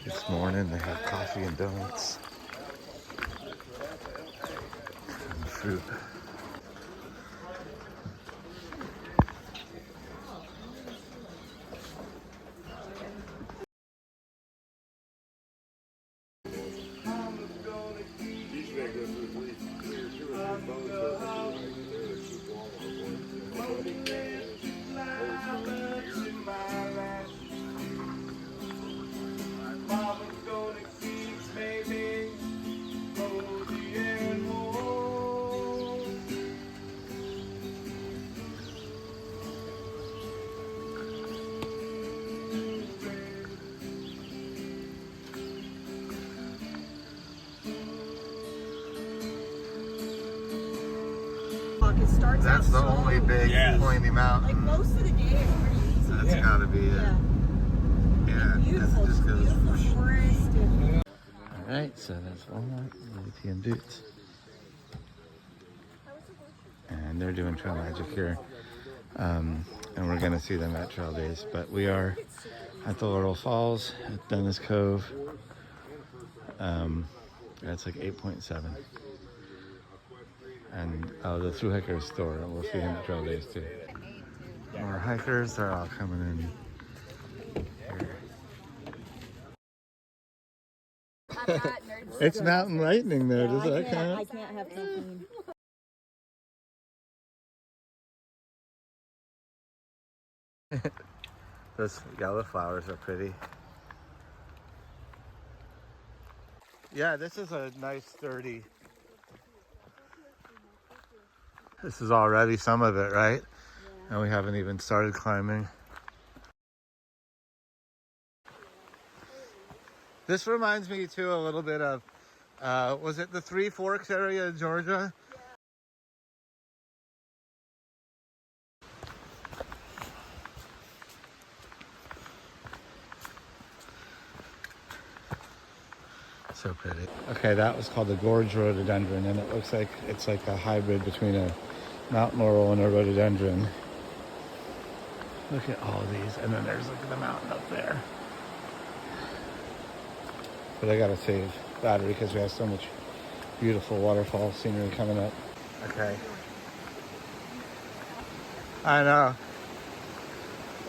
This morning they have coffee and donuts and fruit. That's the only big pointy mountain. Like most of the day is pretty easy. That's gotta be it. Yeah, Beautiful, just goes. beautiful forest. All right, so that's Walmart, ATM Boots, and they're doing Trail Magic here, and we're gonna see them at Trail Days. But we are at the Laurel Falls at Dennis Cove. It's like 8.7. And the through hikers store, and we'll see him at Trail Days too. More hikers are all coming in here. It's mountain lightning there. Does that count? I can't have caffeine. Those yellow flowers are pretty. Yeah, this is a nice sturdy. This is already some of it, right? Yeah. And we haven't even started climbing. This reminds me too a little bit of, was it the Three Forks area in Georgia? So pretty. Okay, that was called the Gorge Rhododendron, and it looks like it's like a hybrid between a mountain laurel and a rhododendron. Look at all these, and then there's like the mountain up there. But I gotta save battery because we have so much beautiful waterfall scenery coming up. Okay. I know.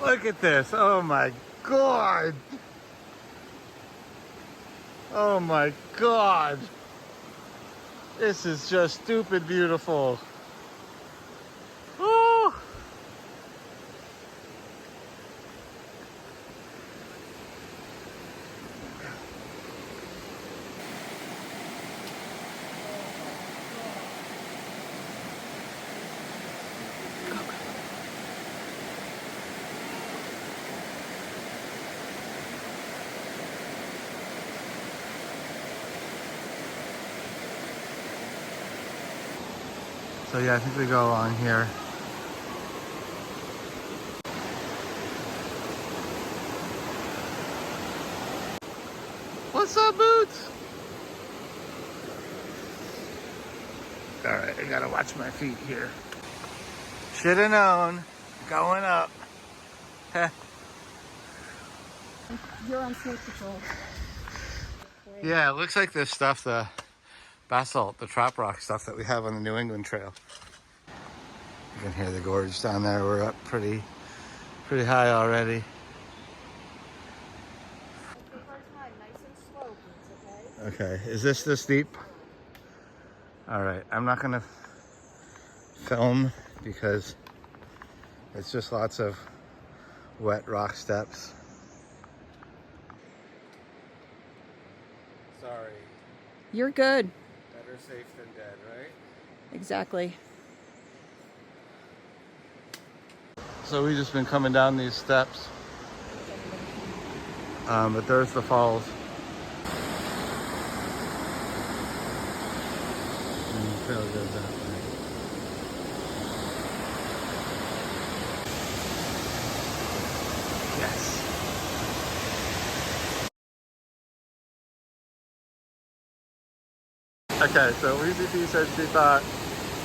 Look at this. Oh my God. Oh my God. This is just stupid beautiful. Oh. So yeah, I think we go along here. What's up, Boots? All right, I gotta watch my feet here. Should've known. Going up. You're on snake patrol. Yeah, it looks like this stuff, the basalt, the trap rock stuff that we have on the New England Trail. You can hear the gorge down there. We're up pretty high already. Okay, is this the steep? All right, I'm not gonna film because it's just lots of wet rock steps. Sorry. You're good. Better safe than dead, right? Exactly. So we've just been coming down these steps. But there's the falls. And the trail goes that way. Yes. Okay, so Wheezy P said she thought,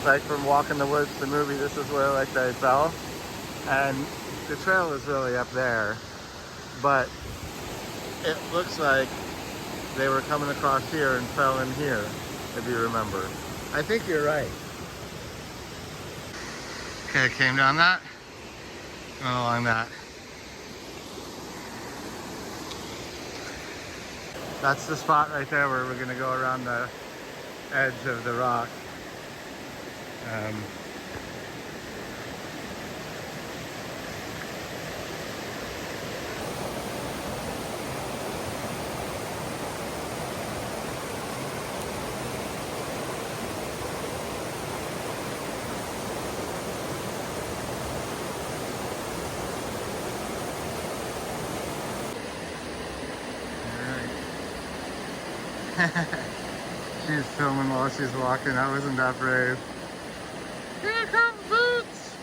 like from Walk in the Woods, the movie, this is where like they fell. And the trail is really up there, but it looks like they were coming across here and fell in here, if you remember. I think you're right. Okay, I came down that, went along that. That's the spot right there where we're gonna go around the edge of the rock. She's filming while she's walking. That wasn't that brave. Here comes Boots!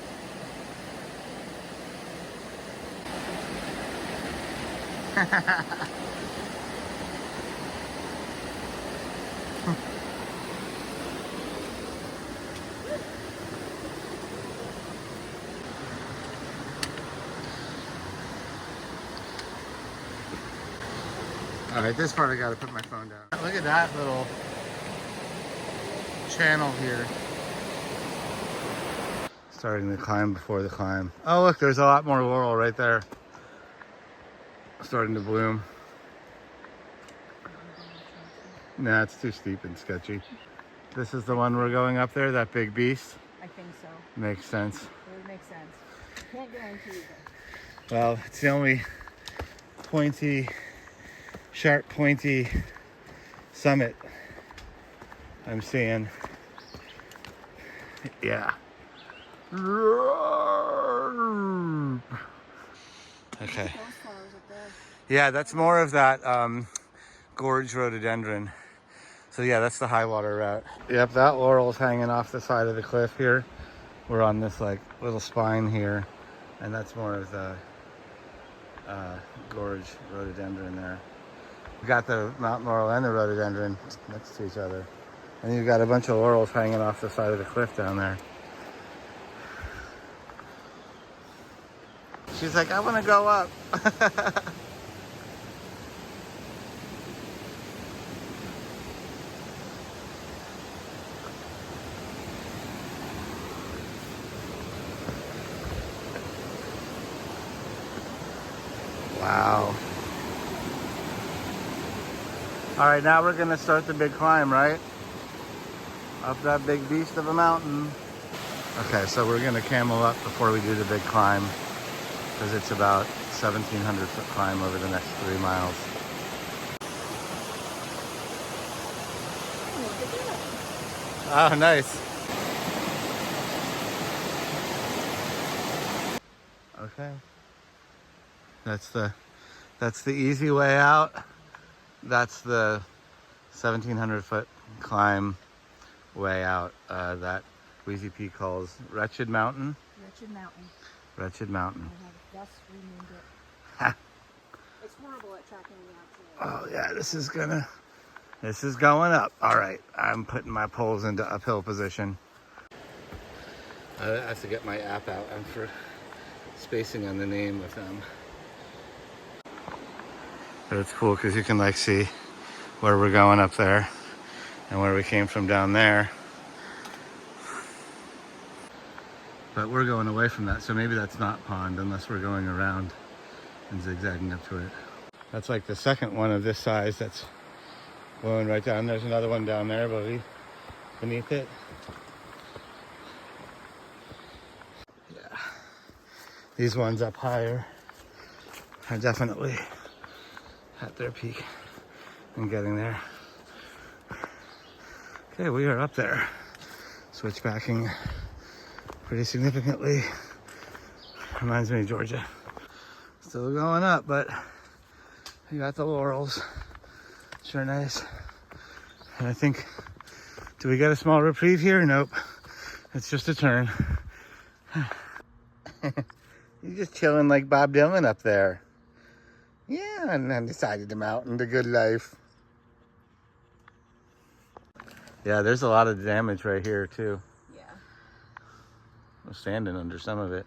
Alright, this part I gotta put my phone down. Look at that little channel here. Starting the climb before the climb. Oh look, there's a lot more laurel right there. Starting to bloom. Nah, it's too steep and sketchy. This is the one we're going up there, that big beast? I think so. Makes sense. It would make sense. Can't guarantee it. Well, it's the only pointy, sharp, pointy summit I'm seeing. Yeah. Okay. Yeah, that's more of that gorge rhododendron. So yeah, that's the high water route. Yep, that laurel's hanging off the side of the cliff here. We're on this like little spine here, and that's more of the gorge rhododendron there. We got the mountain laurel and the rhododendron next to each other. And you've got a bunch of laurels hanging off the side of the cliff down there. She's like, I want to go up. Wow. All right, now we're gonna start the big climb, right? Up that big beast of a mountain. Okay, so we're gonna camel up before we do the big climb, because it's about 1,700 foot climb over the next 3 miles. Oh, nice. Okay. That's the easy way out. That's the 1,700 foot climb way out. That Wheezy P calls Wretched Mountain. Wretched Mountain. Wretched Mountain. I have just renamed it. Ha. It's horrible at tracking the outside. Oh yeah, this is going up. All right, I'm putting my poles into uphill position. I have to get my app out. I'm for spacing on the name of them. But it's cool because you can like see where we're going up there and where we came from down there. But we're going away from that, so maybe that's not pond unless we're going around and zigzagging up to it. That's like the second one of this size that's blowing right down. There's another one down there, buddy, beneath it. Yeah. These ones up higher are definitely at their peak and getting there. Okay, we are up there. Switchbacking pretty significantly. Reminds me of Georgia. Still going up, but you got the laurels. Sure nice. And I think, do we get a small reprieve here? Nope. It's just a turn. You're just chilling like Bob Dylan up there. Yeah, and on the side of the mountain, the good life. Yeah, there's a lot of damage right here too. Yeah. I'm standing under some of it.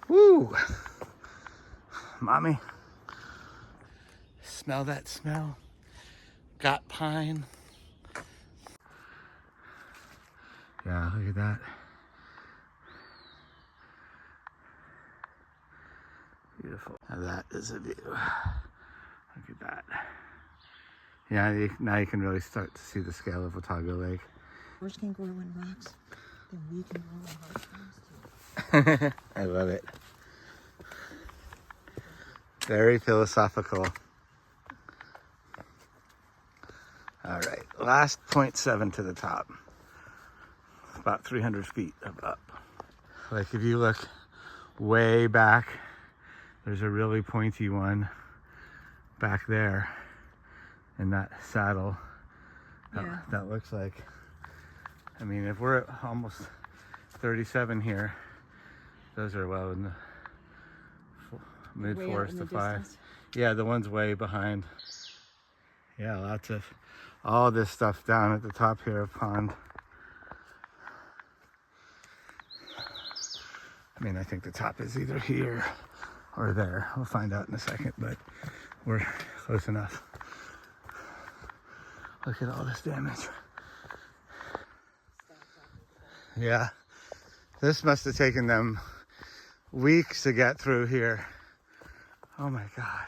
Woo! Mommy, Smell that smell. Got pine. Yeah, look at that. Beautiful. Now that is a view. Look at that. Yeah, now you can really start to see the scale of Otago Lake. First can grow in rocks, then we can grow in hard stones too. I love it. Very philosophical. All right, last 0.7 to the top. About 300 feet of up. Like if you look way back, there's a really pointy one back there in that saddle. Yeah. That looks like, I mean, if we're at almost 37 here, those are well in the mid Way out fours in to the five. distance. Yeah, the one's way behind. Yeah, lots of all this stuff down at the top here of pond. I mean, I think the top is either here or there. We'll find out in a second, but we're close enough. Look at all this damage. Yeah, this must have taken them weeks to get through here. Oh my God.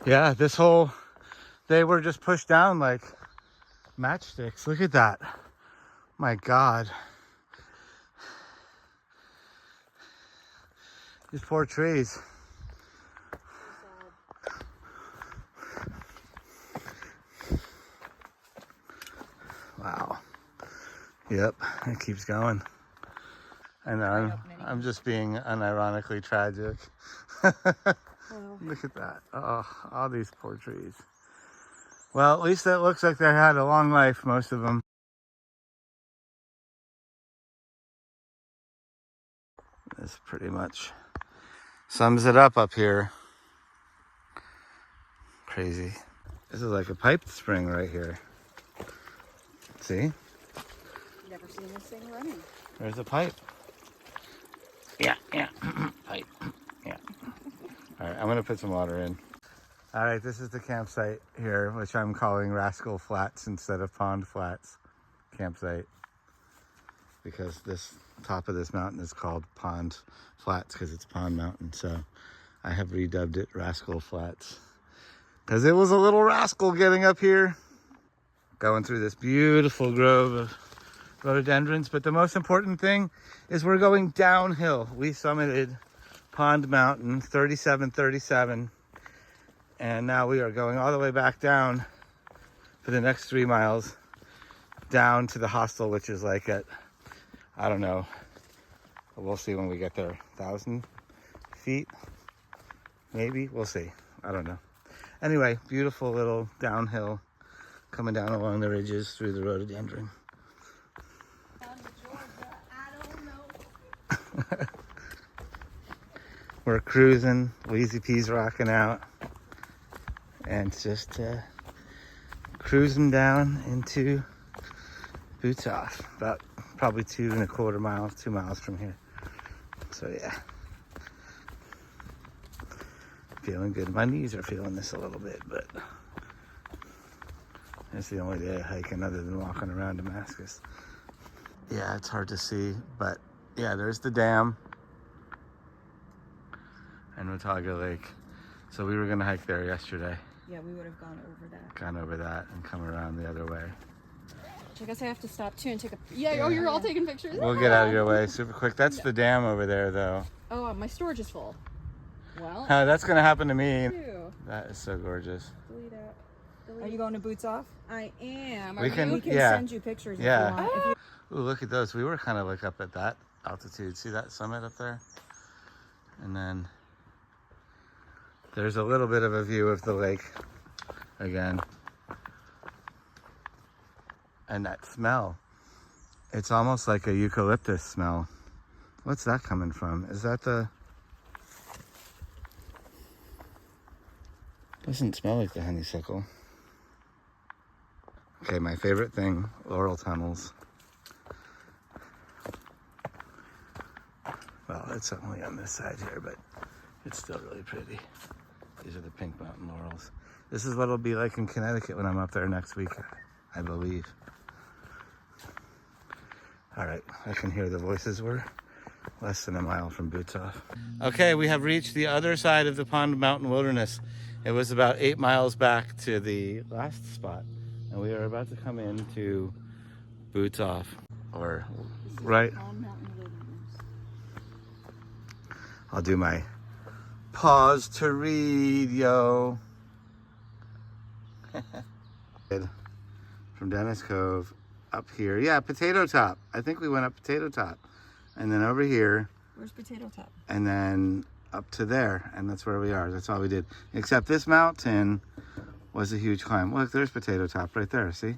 Yeah, this whole, they were just pushed down like matchsticks. Look at that. My God. These poor trees. Wow. Yep, it keeps going. I know, I'm just being unironically tragic. Look at that. Oh, all these poor trees. Well, at least it looks like they had a long life, most of them. This pretty much sums it up here. Crazy. This is like a piped spring right here. See? Never seen this thing running. There's a pipe. Yeah. Pipe. Yeah. All right, I'm gonna put some water in. All right, this is the campsite here, which I'm calling Rascal Flats instead of Pond Flats campsite, because this top of this mountain is called Pond Flats because it's Pond Mountain. So I have redubbed it Rascal Flats because it was a little rascal getting up here, going through this beautiful grove of rhododendrons. But the most important thing is we're going downhill. We summited Pond Mountain, 3737. And now we are going all the way back down for the next 3 miles down to the hostel, which is like at, I don't know, we'll see when we get there, 1,000 feet, maybe, we'll see, I don't know. Anyway, beautiful little downhill coming down along the ridges through the rhododendron. We're cruising, Wheezy P's rocking out, and just cruising down into Boots Off, about probably 2.25 miles, 2 miles from here. So yeah, feeling good. My knees are feeling this a little bit, but it's the only day of hiking other than walking around Damascus. Yeah, it's hard to see, but yeah, there's the dam and Otago Lake. So we were gonna hike there yesterday. Yeah, we would have gone over that and come around the other way. I guess I have to stop too and take a... Yeah, oh, you're all taking pictures? We'll get out of your way super quick. That's the dam over there, though. Oh, my storage is full. Well... that's going to happen to me. Ew. That is so gorgeous. Delete it. Are you going to Boots Off? I am. We can send you pictures if you want. Ooh, look at those. We were kind of like up at that altitude. See that summit up there? And then there's a little bit of a view of the lake again. And that smell, it's almost like a eucalyptus smell. What's that coming from? Is that the... Doesn't smell like the honeysuckle. Okay, my favorite thing, Laurel tunnels. Well, it's only on this side here, but It's still really pretty. These are the pink mountain laurels. This is what it'll be like in Connecticut when I'm up there next week, I believe. All right, I can hear the voices. We're less than a mile from Boots Off. Okay, we have reached the other side of the Pond Mountain Wilderness. It was about 8 miles back to the last spot, and we are about to come into Boots Off, or right. Pond Mountain Wilderness. I'll do my pause to read, yo. From Dennis Cove up here. Yeah, Potato Top. I think we went up Potato Top. And then over here. Where's Potato Top? And then up to there. And that's where we are. That's all we did. Except this mountain was a huge climb. Look, there's Potato Top right there. See?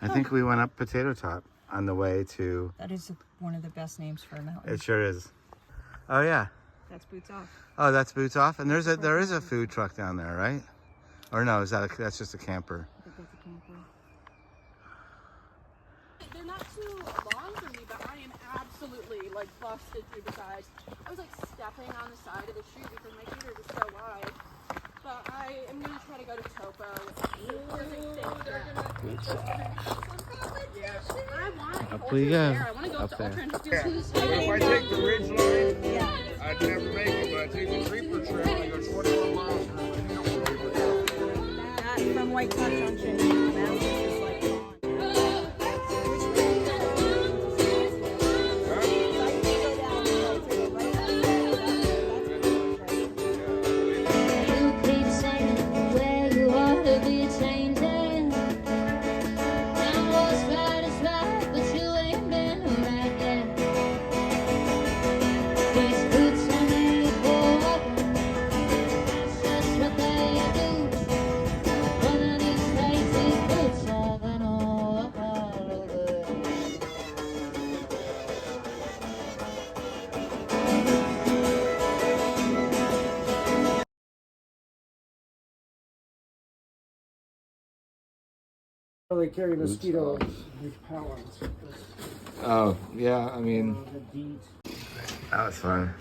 I think we went up Potato Top on the way to... That is one of the best names for a mountain. It sure is. Oh, yeah. That's Boots Off. Oh, that's Boots Off? And there is a food truck down there, right? Or no, that's just a camper? I think that's a camper. They're not too long for me, but I am absolutely like busted through the sides. I was like stepping on the side of the shoe because my feet are just so wide. But I am gonna try to go to Topo. I want Up we go. I want to go up to there. Ultra and just do this. If I take the ridge line, I'd never make it, but I take the creeper trail, I go 21 miles from That from White Top Junction. That was just like They carry mosquito repellent. Oh, yeah, I mean, The DEET. that was fun.